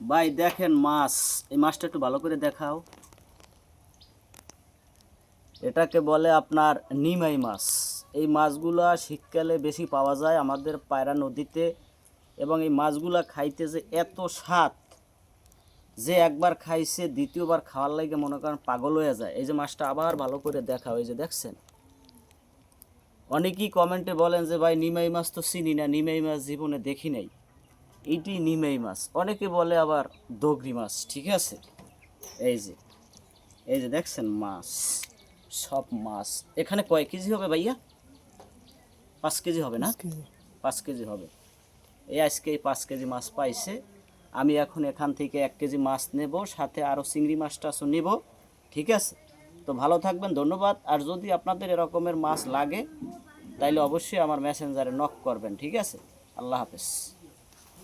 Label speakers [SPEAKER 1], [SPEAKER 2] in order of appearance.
[SPEAKER 1] ভাই দেখেন মাছ, এই মাছটা একটু ভালো করে দেখাও। এটাকে বলে আপনার নিমাই মাছ। এই মাছগুলা শীতকালে বেশি পাওয়া যায় আমাদের পায়রা নদীতে, এবং এই মাছগুলা খাইতে যে এত স্বাদ, যে একবার খাইছে দ্বিতীয়বার খাওয়ার লাগে মনে করেন পাগল হয়ে যায়। এই যে মাছটা আবার ভালো করে দেখাও, এই যে দেখছেন। অনেকেই কমেন্টে বলেন যে ভাই নিমাই মাছ তো চিনি না, নিমাই মাছ জীবনে দেখি নাই। এইটি নিমাই মাছ, অনেকে বলে আবার দগরি মাছ, ঠিক আছে। এই যে, এই যে দেখছেন মাছ, সব মাছ। এখানে কয় কেজি হবে ভাইয়া? 5 কেজি হবে না? 5 কেজি হবে। এই আজকে এই 5 কেজি মাছ পাইছে। আমি এখন এখান থেকে 1 কেজি মাছ নেব, সাথে আরও চিংড়ি মাছ টাছও নেব, ঠিক আছে। তো ভালো থাকবেন, ধন্যবাদ। আর যদি আপনাদের এরকমের মাছ লাগে তাইলে অবশ্যই আমার মেসেঞ্জারে নক করবেন, ঠিক আছে। আল্লাহ হাফেজ।